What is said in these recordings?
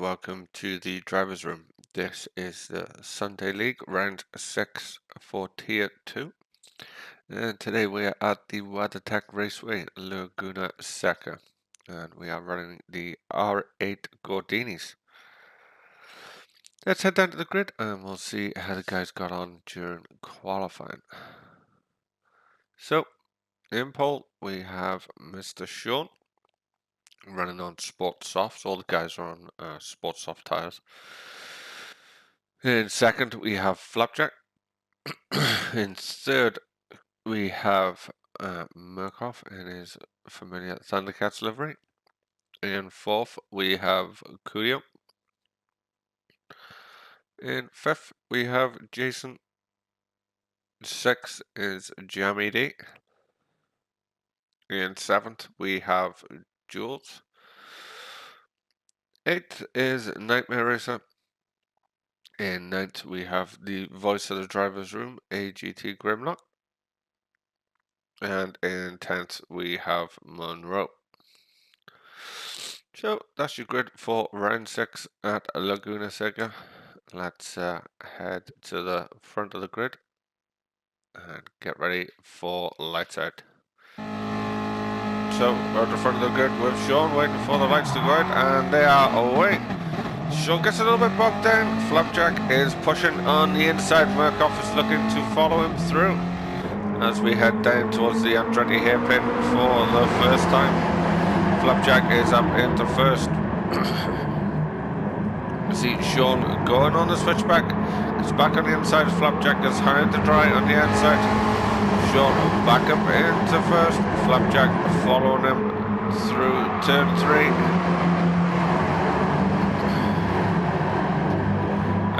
welcome to the Drivers Room. This is the Sunday League, round 6 for Tier 2. And today we are at the WeatherTech Raceway, Laguna Seca. And we are running the R8 Gordinis. Let's head down to the grid and we'll see how the guys got on during qualifying. So, in pole we have Mr. Sean, running on Sport Softs. All the guys are on Sport Soft tyres. In second, we have Flapjack. In third, we have Murkoff in his familiar Thundercats livery. In fourth, we have Kuyo. In fifth, we have Jason. Sixth is Jamie D. In seventh, we have Jules. Eighth is Nightmare Racer. In ninth, we have the voice of the driver's room, AGT Grimlock. And in 10th, we have Monroe. So that's your grid for round 6 at Laguna Seca. Let's head to the front of the grid and get ready for lights out. So we're at the front of the grid with Sean waiting for the lights to go out, and they are away. Sean gets a little bit bogged down. Flapjack is pushing on the inside. Murkoff is looking to follow him through as we head down towards the Andretti hairpin for the first time. Flapjack is up into first. See Sean going on the switchback. It's back on the inside. Flapjack is high to dry on the outside. Sean back up into first. Flapjack following him through turn 3.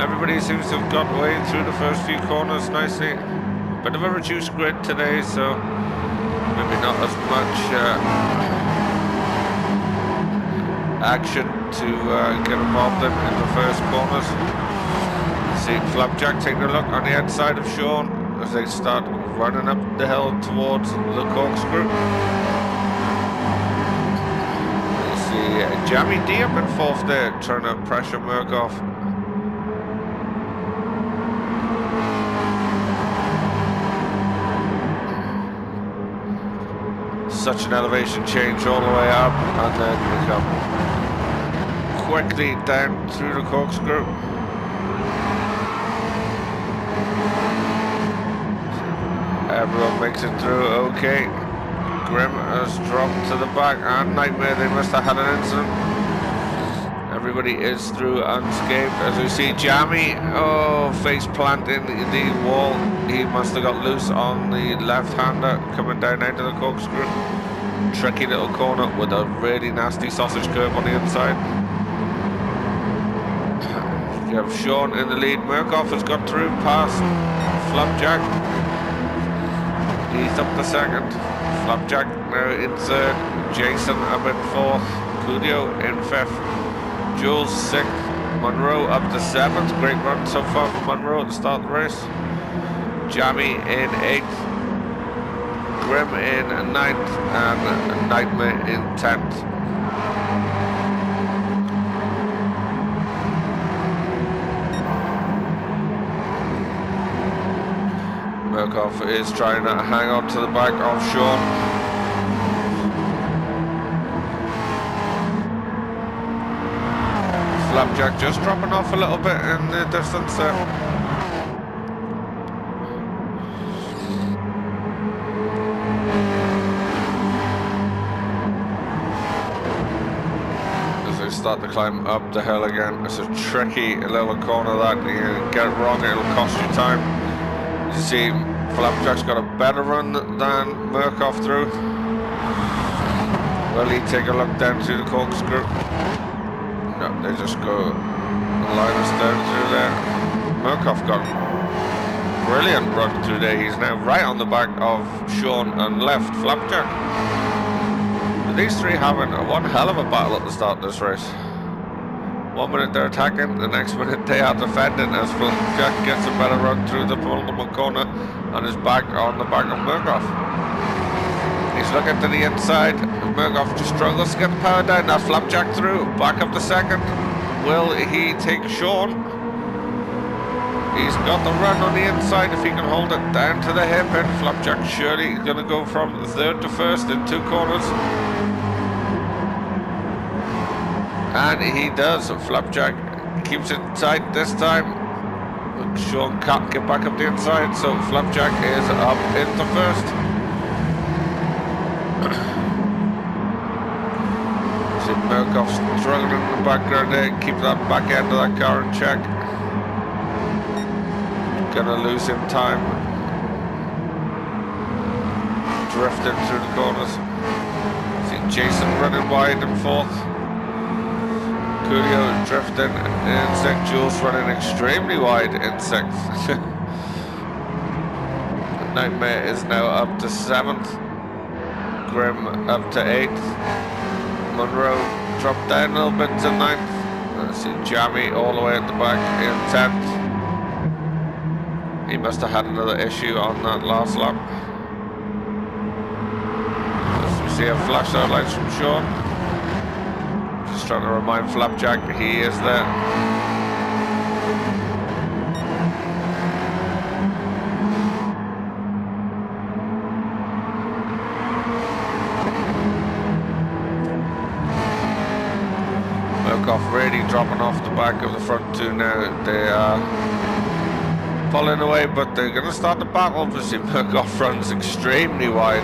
Everybody seems to have got way through the first few corners nicely. Bit of a reduced grid today, so maybe not as much action to get involved in the first corners. See Flapjack taking a look on the outside of Sean as they start running up the hill towards the corkscrew. You see Jamie D up in fourth there, trying to pressure Murkoff. Such an elevation change all the way up, and then we come quickly down through the corkscrew. Everyone makes it through okay. Grim has dropped to the back, and Nightmare, they must have had an incident. Everybody is through unscathed. As we see Jamie, face planting the wall. He must have got loose on the left-hander coming down into the corkscrew. Tricky little corner with a really nasty sausage curve on the inside. You have Sean in the lead. Murkoff has got through past Flapjack. He's up to second. Flapjack now in third. Jason up in fourth. Kudio in fifth. Jules 6th, Monroe up to 7th, great run so far from Monroe at the start of the race. Jamie in 8th, Grim in 9th, and Nightmare in 10th. Murkoff is trying to hang on to the back of Sean. Flapjack just dropping off a little bit in the distance there. As they start to climb up the hill again, it's a tricky little corner that you get it wrong, it'll cost you time. You see Flapjack's got a better run than Murkoff through. Will he take a look down through the corkscrew? No, they just go line us down through there. Murkoff got a brilliant run through there. He's now right on the back of Sean and left Flapjack. But these three having one hell of a battle at the start of this race. 1 minute they're attacking, the next minute they are defending as Flapjack gets a better run through the penultimate corner and is back on the back of Murkoff. He's looking to the inside. Murkoff just struggles to get the power down. Now Flapjack through, back up to second. will he take Sean? He's got the run on the inside if he can hold it down to the hairpin. Flapjack surely going to go from third to first in 2 corners. And he does. Flapjack keeps it tight this time. Sean can't get back up the inside, so Flapjack is up into first. See Murkoff struggling in the background there. Keep that back end of that car in check. Gonna lose him time. Drifting through the corners. See Jason running wide in 4th. Coolio drifting in 6th. Jules running extremely wide in 6th. Nightmare is now up to 7th. Grim up to 8th. Monroe dropped down a little bit to 9th. See Jammy all the way at the back in 10th. He must have had another issue on that last lap. As we see a flash out lights from Sean. Just trying to remind Flapjack he is there. Murkoff really dropping off the back of the front 2 now. They are pulling away, but they're going to start the battle. Obviously, Murkoff runs extremely wide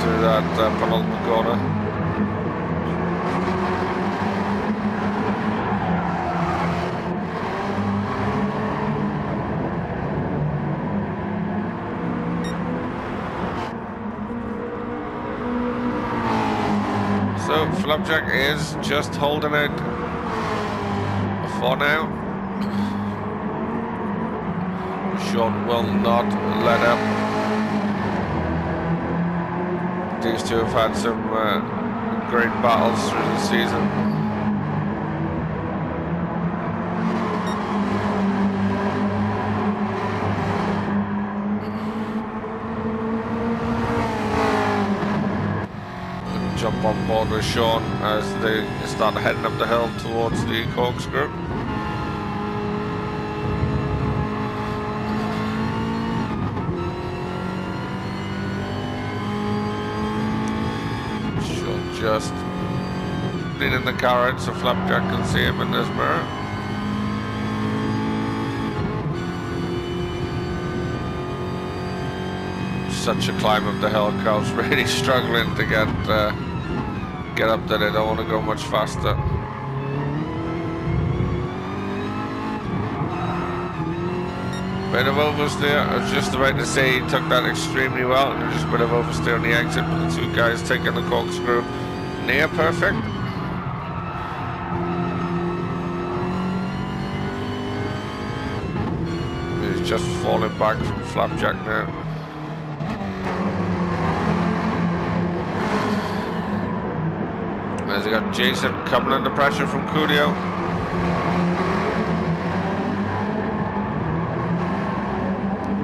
through that penultimate corner. So Flapjack is just holding out for now. Sean will not let up. These two have had some great battles through the season. Jump on board with Sean as they start heading up the hill towards the corkscrew. Just leaning the car out so Flapjack can see him in this mirror. Such a climb up the hill. Carl's really struggling to get up there. They don't want to go much faster. Bit of oversteer. I was just about to say he took that extremely well, and just a bit of oversteer on the exit. But the 2 guys taking the corkscrew near perfect. He's just falling back from Flapjack now. As we got Jason coming under pressure from Coolio.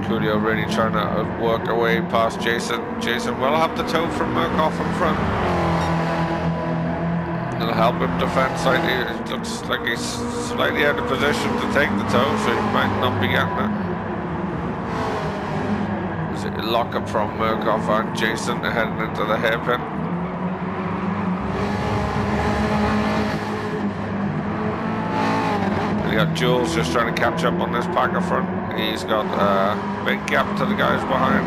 Coolio really trying to work away past Jason. Jason will have the tow from Murkoff in front. It'll help him defend slightly. It looks like he's slightly out of position to take the tow, so he might not be getting it. There's a lock up from Murkoff and Jason heading into the hairpin. We got Jules just trying to catch up on this Packer front. He's got a big gap to the guys behind.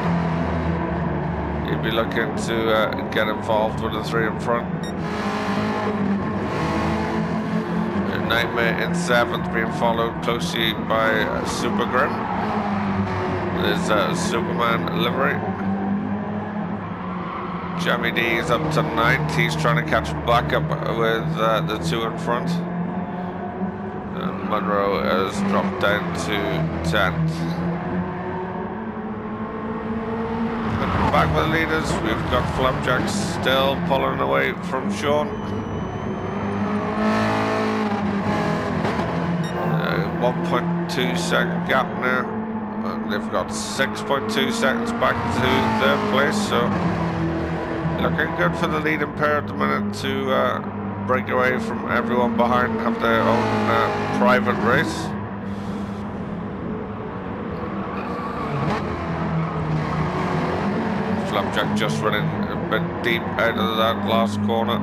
He'll be looking to get involved with the 3 in front. Nightmare in 7th, being followed closely by Super Grim. There's Superman livery. Jammy D is up to 9th. He's trying to catch back up with the 2 in front. And Monroe has dropped down to 10th. Back with the leaders, we've got Flapjack still pulling away from Sean. 1.2 second gap now. And they've got 6.2 seconds back to third place, so looking good for the leading pair at the minute to break away from everyone behind and have their own private race. Flapjack just running a bit deep out of that last corner.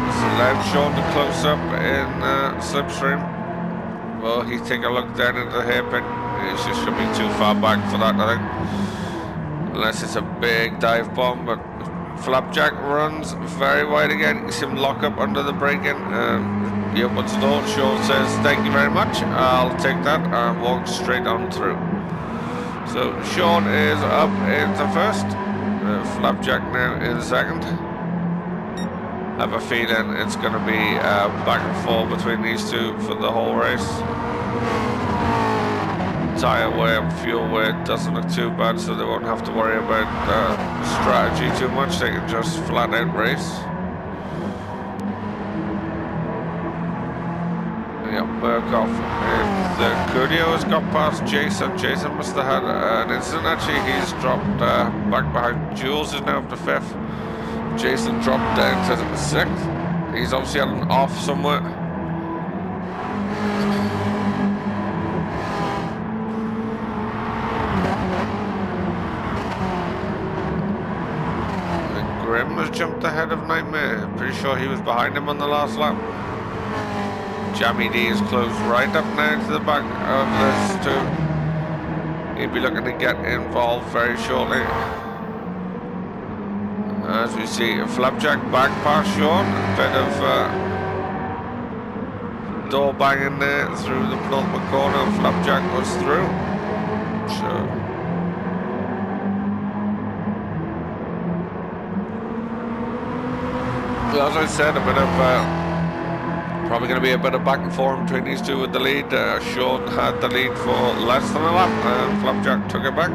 It's allowed Sean to close up in slipstream. Well, he's taking a look down into the hairpin. It's just going to be too far back for that, I think. Unless it's a big dive bomb, but Flapjack runs very wide again. You see him lock up under the braking. He opens the door. Sean says, "Thank you very much. I'll take that," and walks straight on through. So Sean is up into first. Flapjack now in second. I have a feeling it's going to be back and forth between these two for the whole race. Tyre wear, fuel wear doesn't look too bad, so they won't have to worry about strategy too much. They can just flat out race. Yeah, Murkoff in the Cudio has got past Jason. Jason must have had an incident. Actually, he's dropped back behind. Jules is now up to fifth. Jason dropped down to sixth. He's obviously had an off somewhere. Grim has jumped ahead of Nightmare. Pretty sure he was behind him on the last lap. Jammy D is closed right up now to the back of this too. He'll be looking to get involved very shortly. As we see, Flapjack back past Sean. A bit of door banging there through the penultimate corner. Flapjack was through. So. As I said, a bit of probably going to be a bit of back and forth between these two with the lead. Sean had the lead for less than a lap, and Flapjack took it back.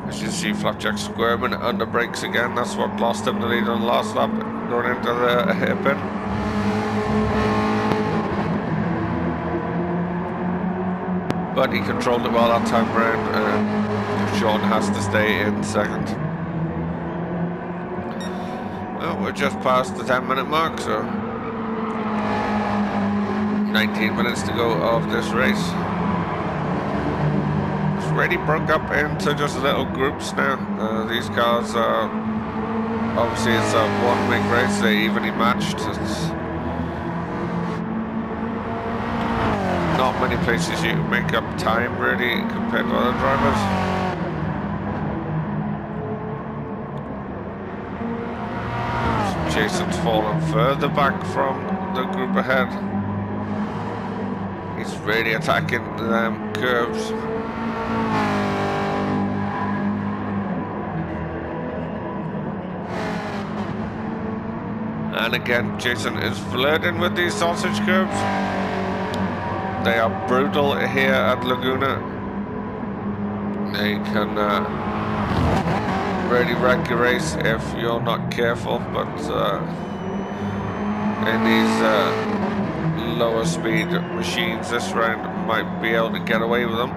As you see, Flapjack squirming under brakes again. That's what lost him the lead on the last lap, going into the hairpin. But he controlled it well that time round. Sean has to stay in second. Well, we're just past the 10-minute mark, so 19 minutes to go of this race. It's already broke up into just little groups now. These cars are obviously it's a one-wing race. They're evenly matched. It's not many places you can make up time really compared to other drivers. Jason's fallen further back from the group ahead. He's really attacking them curves. And again, Jason is flirting with these sausage curves. They are brutal here at Laguna. They can really wreck your race if you're not careful, but in these lower speed machines this round might be able to get away with them.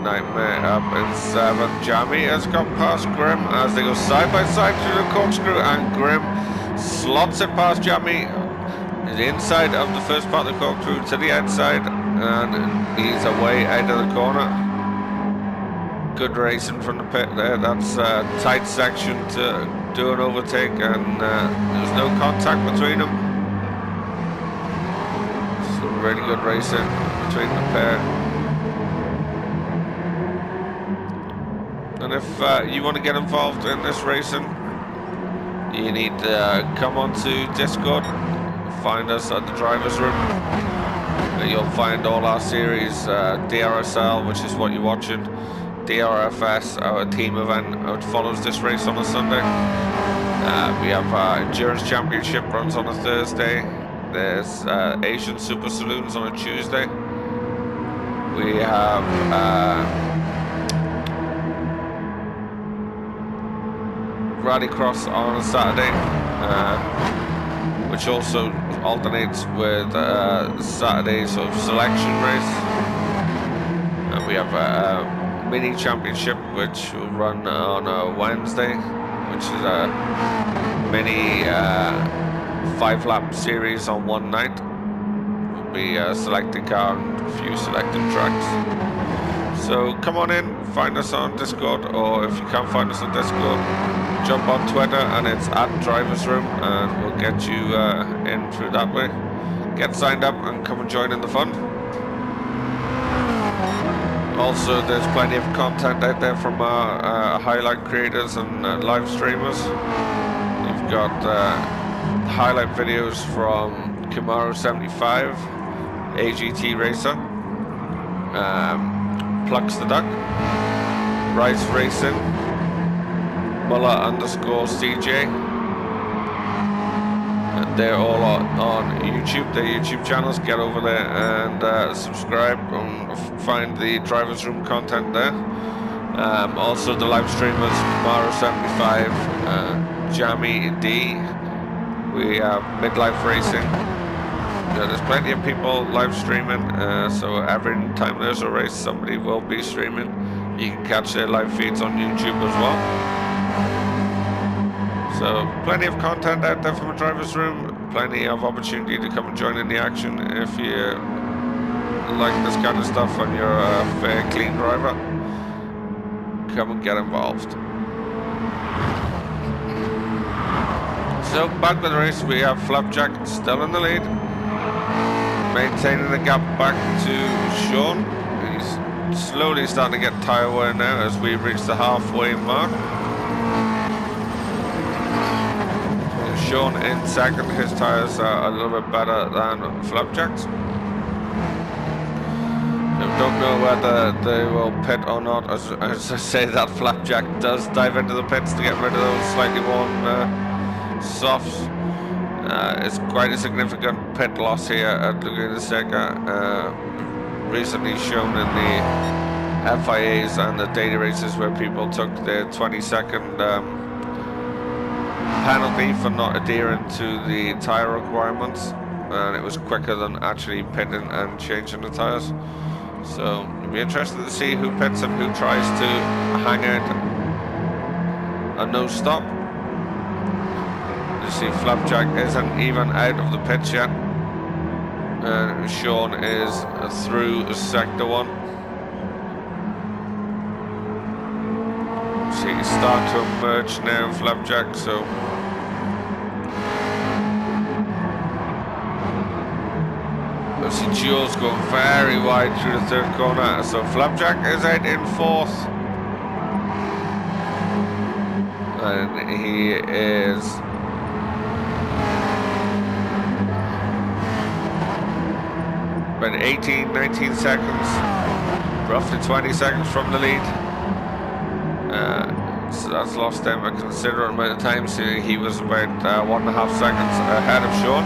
Nightmare up in 7. Jammy has got past Grim as they go side by side through the corkscrew, and Grim slots it past Jammy. The inside of the first part of the corkscrew to the outside, and he's away out of the corner. Good racing from the pit there. That's a tight section to do an overtake, and there's no contact between them. Some really good racing between the pair. And if you want to get involved in this racing, you need to come onto Discord. Find us at the Drivers Room. You'll find all our series, DRSL, which is what you're watching, DRFS, our team event, which follows this race on a Sunday. We have Endurance Championship runs on a Thursday. There's Asian Super Saloons on a Tuesday. We have Rallycross on a Saturday, which also alternates with Saturday sort of selection race. And we have mini championship, which will run on a Wednesday, which is a mini 5-lap series on one night. We'll be selecting car and a few selected tracks. So come on in, find us on Discord, or if you can't find us on Discord, jump on Twitter and it's @Driversroom, and we'll get you in through that way. Get signed up and come and join in the fun. Also, there's plenty of content out there from our highlight creators and live streamers. You've got highlight videos from Camaro 75, AGT Racer, Plucks the Duck, Rice Racing, Muller_CJ. And they're all on YouTube, their YouTube channels. Get over there and subscribe and find the Drivers Room content there. Also the live streamers, Camaro 75, Jammy D, we have Midlife Racing. There's plenty of people live streaming, so every time there's a race somebody will be streaming. You can catch their live feeds on YouTube as well. So plenty of content out there from a Driver's Room, plenty of opportunity to come and join in the action if you like this kind of stuff and you're a fair, clean driver. Come and get involved. So back with the race, we have Flapjack still in the lead, maintaining the gap back to Sean. He's slowly starting to get tyre wear now as we reach the halfway mark. Sean in second, his tyres are a little bit better than Flapjack's. I don't know whether they will pit or not, as I say that Flapjack does dive into the pits to get rid of those slightly worn softs. It's quite a significant pit loss here at Laguna Seca, recently shown in the FIAs and the daily races where people took their 20-second penalty for not adhering to the tyre requirements, and it was quicker than actually pitting and changing the tyres. So it'll be interesting to see who pits and who tries to hang out a no stop. You see Flapjack isn't even out of the pits yet, and Sean is through sector 1. See, he's starting to emerge now, Flapjack, so I see Jules going very wide through the third corner, so Flapjack is out in 4th. And he is about 18, 19 seconds, roughly 20 seconds from the lead. So that's lost him a considerable amount of time, so he was about 1.5 seconds ahead of Sean.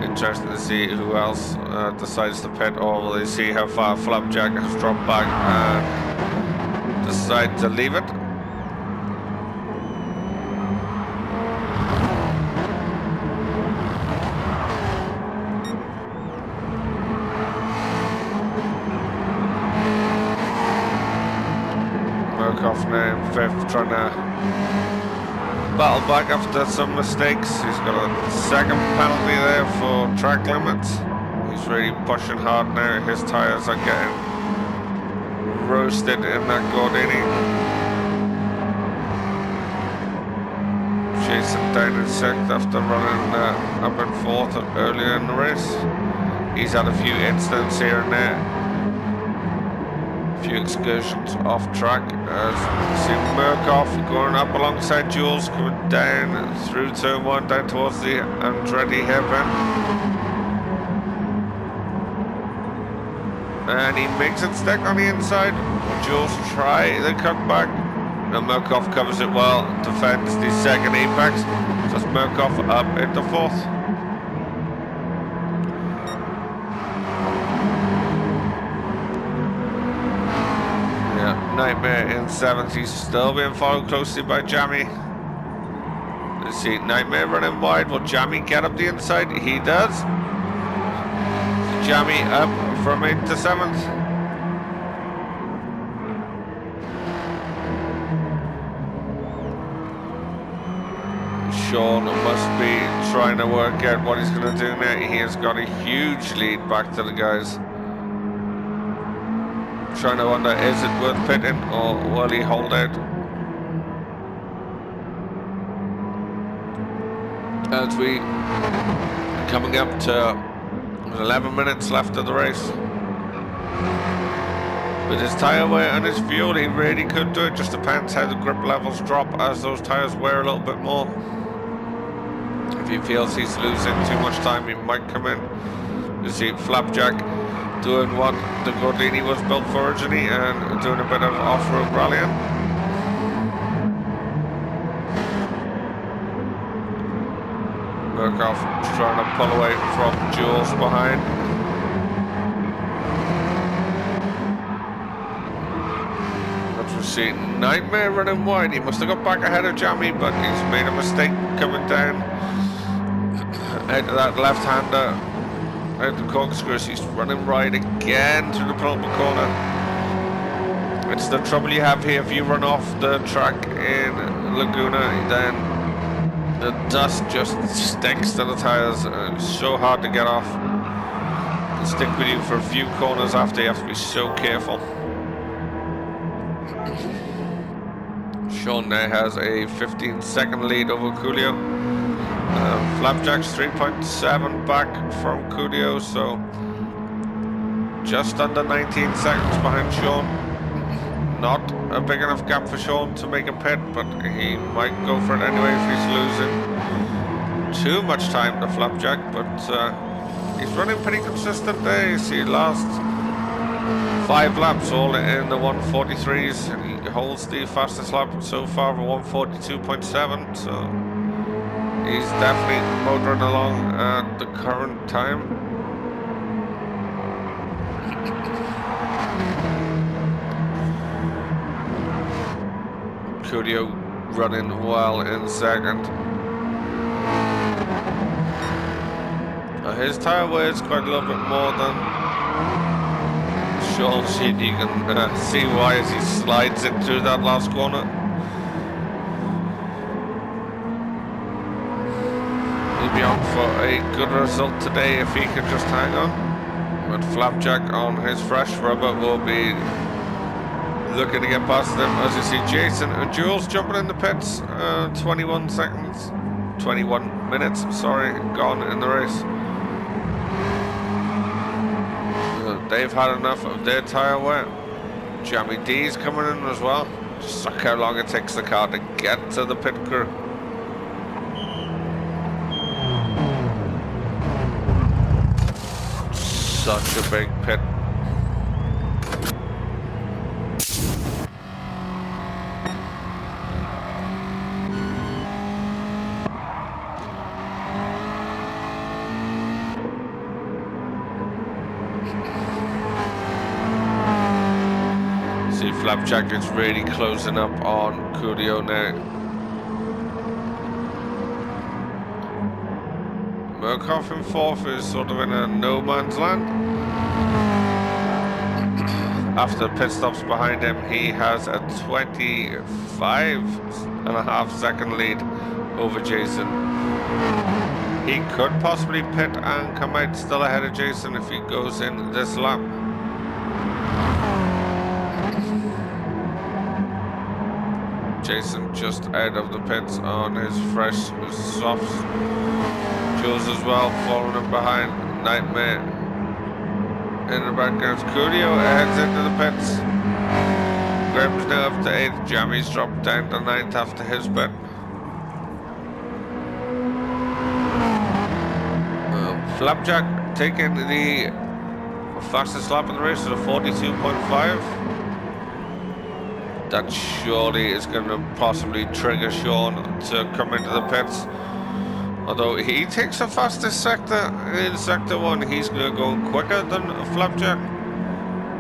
Interesting to see who else decides to pit, or will they see how far Flapjack has dropped back and decide to leave it. Murkoff now in 5th, trying to battle back after some mistakes. He's got a second penalty there for track limits. He's really pushing hard now. His tyres are getting roasted in that Gordini. Chasing down in 6th after running up in 4th earlier in the race. He's had a few incidents here and there. Few excursions off track. As you see Murkoff going up alongside Jules, coming down through turn 1 down towards the Andretti hairpin, and he makes it stick on the inside. Jules try the cutback, and Murkoff covers it well, defends the second apex, just Murkoff up into 4th. Nightmare in 7th, he's still being followed closely by Jammy. Let's see, Nightmare running wide. Will Jammy get up the inside? He does. Jammy up from 8th to 7th. Sean must be trying to work out what he's going to do now. He has got a huge lead back to the guys. Trying to wonder, is it worth pitting or will he hold out? As we coming up to 11 minutes left of the race. With his tyre wear and his fuel, he really could do it. Just depends how the grip levels drop as those tyres wear a little bit more. If he feels he's losing too much time, he might come in. You see Flapjack doing what the Gordini was built for originally and doing a bit of off-road rallying. Murkoff trying to pull away from Jules behind. See, Nightmare running wide. He must have got back ahead of Jammy, but he's made a mistake coming down out of that left-hander, out the corkscrews. He's running right again through the penultimate corner. It's the trouble you have here if you run off the track in Laguna, then the dust just sticks to the tires. It's so hard to get off. It'll stick with you for a few corners after. You have to be so careful. Sean now has a 15-second lead over Coolio. Flapjack's 3.7 back from Coolio, so just under 19 seconds behind Sean. Not a big enough gap for Sean to make a pit, but he might go for it anyway if he's losing too much time to Flapjack. But he's running pretty consistent there. You see, last 5 laps all in the 143s, and he holds the fastest lap so far of 142.7, so he's definitely motoring along at the current time. Coolio running well in second. His tyre wear is quite a little bit more than Sean's. You can see why as he slides it through that last corner. He'll be on for a good result today if he can just hang on. But Flapjack on his fresh rubber will be looking to get past them. As you see, Jason and Jules jumping in the pits. 21 minutes, sorry, gone in the race. They've had enough of their tyre wear. Jammy D's coming in as well. Just look how long it takes the car to get to the pit crew. Such a big pit. Flapjack is really closing up on Coolio now. Murkoff in fourth is sort of in a no man's land. After the pit stops behind him, he has a 25.5 second lead over Jason. He could possibly pit and come out still ahead of Jason if he goes in this lap. Jason just out of the pits on his fresh softs. Jules as well following him behind. Nightmare in the background. Coolio heads into the pits. Graham's now up to 8th. Jammy's dropped down to 9th after his pit. Flapjack taking the fastest lap in the race at a 42.5. That surely is going to possibly trigger Sean to come into the pits. Although he takes the fastest sector in sector 1, he's going to go quicker than Flapjack.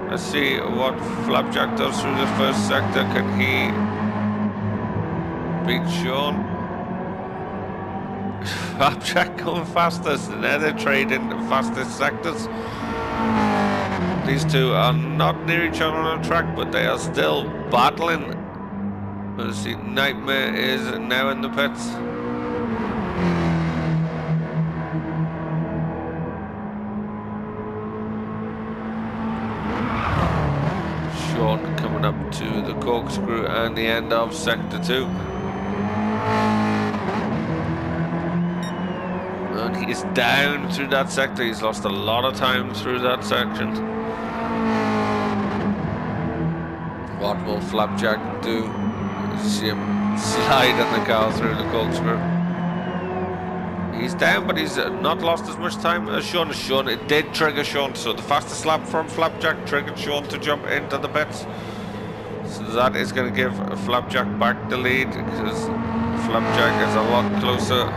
Let's see what Flapjack does through the first sector. Can he beat Sean? Flapjack going fastest, and now they're trading the fastest sectors. These two are not near each other on the track, but they are still battling. Let's see, Nightmare is now in the pits. Sean coming up to the corkscrew and the end of sector 2. And he's down through that sector. He's lost a lot of time through that section. What will Flapjack do? See him sliding the car through the corkscrew. He's down, but he's not lost as much time as Sean. It did trigger Sean, so the fastest lap from Flapjack triggered Sean to jump into the pits. So that is going to give Flapjack back the lead, because Flapjack is a lot closer.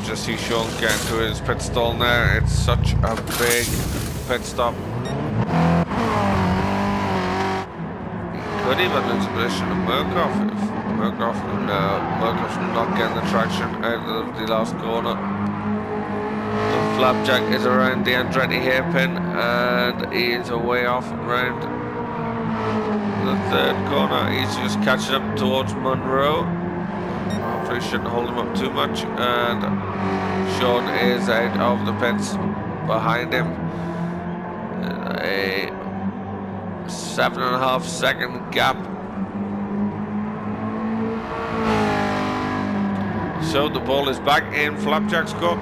Just see Sean getting to his pit stall now. It's such a big pit stop. He could even lose position to Murkoff if Murkoff's not getting the traction out of the last corner. The Flapjack is around the Andretti hairpin and he is way off around the third corner. He's just catching up towards Monroe. Hopefully shouldn't hold him up too much, and Sean is out of the pits behind him. A 7.5 second gap. So the ball is back in Flapjack's court.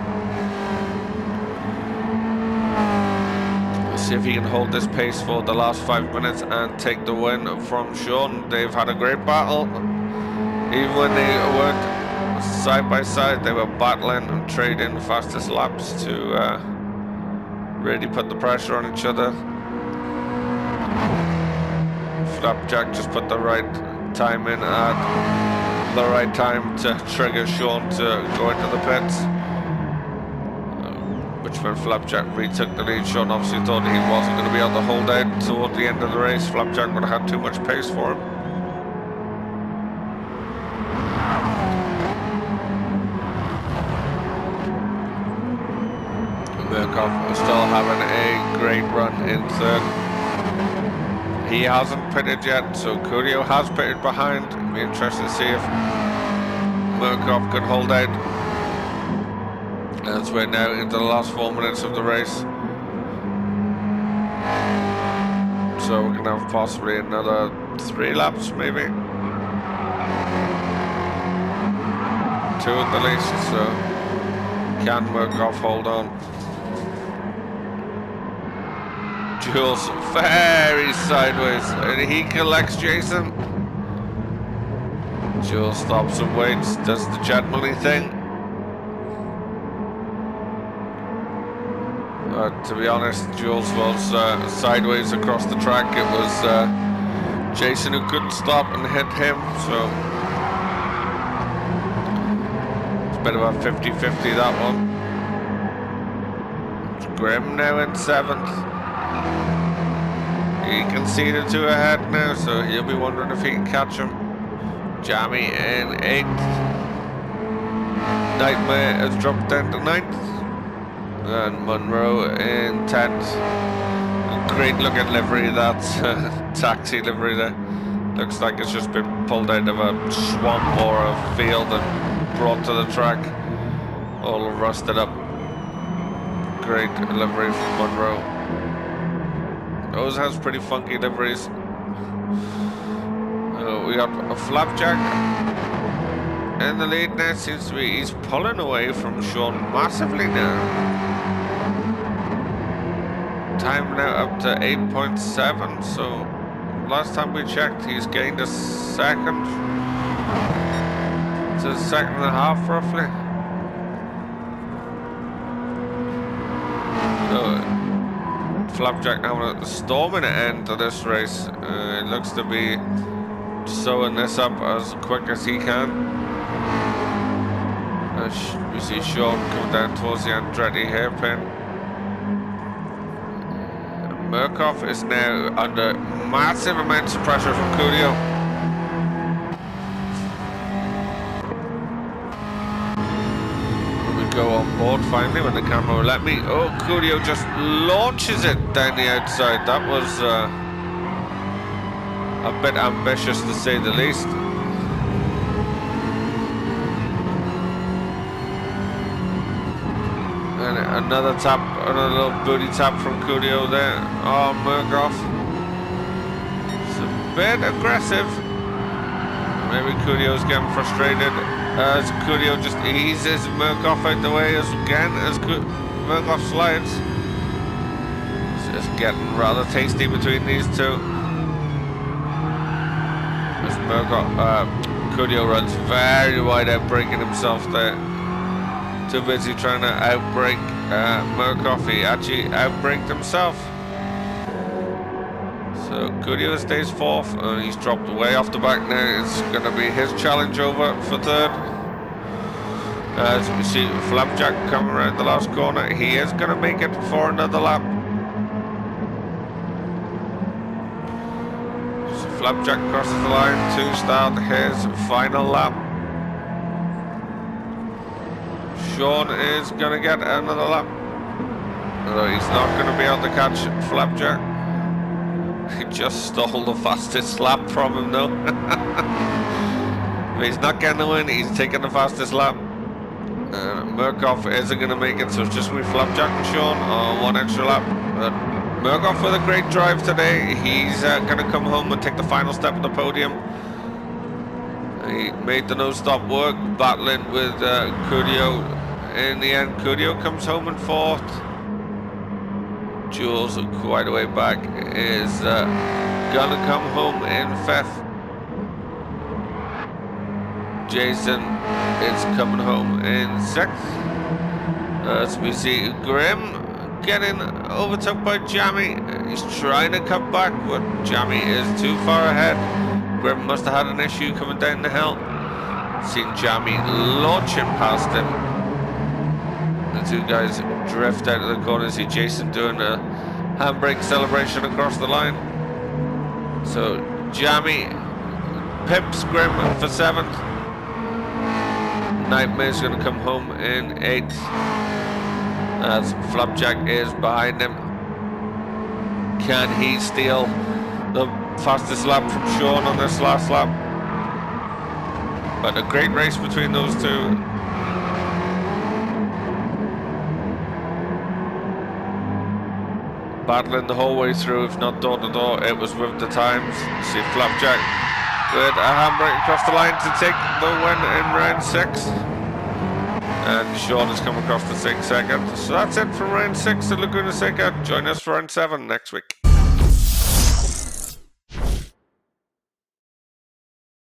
Let's see if he can hold this pace for the last 5 minutes and take the win from Sean. They've had a great battle. Even when they worked side by side, they were battling and trading fastest laps to really put the pressure on each other. Flapjack just put the right time in at the right time to trigger Sean to go into the pits. Which when Flapjack retook the lead, Sean obviously thought he wasn't going to be able to hold out toward the end of the race. Flapjack would have had too much pace for him. Murkoff is still having a great run in third. He hasn't pitted yet, so Curio has pitted behind. It'll be interesting to see if Murkoff can hold out. As we're now into the last 4 minutes of the race. So we're going to have possibly another 3 laps, maybe. 2 at the least, so can Murkoff hold on? Jules very sideways, and he collects Jason. Jules stops and waits, does the gentlemanly thing. To be honest, Jules was sideways across the track. It was Jason who couldn't stop and hit him, so it's a bit of a 50-50 that one. It's Grim now in 7th. He conceded to ahead now, so he'll be wondering if he can catch him. Jammy in 8th. Nightmare has dropped down to 9th. And Monroe in 10th. Great looking livery, that taxi livery there. Looks like it's just been pulled out of a swamp or a field and brought to the track. All rusted up. Great livery from Monroe. Those has pretty funky liveries. We got a Flapjack in the lead now. Seems to be, he's pulling away from Sean massively now. Time now up to 8.7, so last time we checked he's gained a second to a second and a half roughly. So Flapjack now at the storming end of this race. It looks to be sewing this up as quick as he can. We see Sean come down towards the Andretti hairpin. Murkoff is now under massive amounts of pressure from Curio. We go on board finally when the camera will let me. Oh, Curio just launches it down the outside. That was a bit ambitious to say the least. And another tap, another little booty tap from Cudio there. Oh, Murkoff. It's a bit aggressive. Maybe Cudio's getting frustrated as Cudio just eases Murkoff out the way again as Murkoff slides. It's just getting rather tasty between these two. As Cudio runs very wide out, breaking himself there. Too busy trying to outbrake Murkoff. He actually outbraked himself. So Cudio stays fourth, and he's dropped way off the back now. It's going to be his challenge over for third. As we see Flapjack coming around the last corner, he is going to make it for another lap. So Flapjack crosses the line to start his final lap. Sean is going to get another lap. Although he's not going to be able to catch Flapjack. He just stole the fastest lap from him though. But he's not getting the win, he's taking the fastest lap. Murkoff isn't going to make it, so it's just with Flapjack and Sean on one extra lap. But Murkoff with a great drive today. He's going to come home and take the final step of the podium. He made the no-stop work, battling with Cudio. In the end, Cudio comes home in fourth. Jules, quite a way back, is gonna come home in fifth. Jason is coming home in sixth. As we see Grim getting overtook by Jammy. He's trying to come back, but Jammy is too far ahead. Grim must have had an issue coming down the hill. Seen Jammy launching past him. The two guys drift out of the corner. See Jason doing a handbrake celebration across the line. So Jammy pips Grim for seventh. Nightmare's going to come home in eighth. As Flapjack is behind him. Can he steal the fastest lap from Sean on this last lap? But a great race between those two. Battling the whole way through, if not door to door. It was with the times. See Flapjack with a handbrake across the line to take the win in round 6. And Sean has come across to take second. So that's it from round 6 at Laguna Seca. Join us for round 7 next week.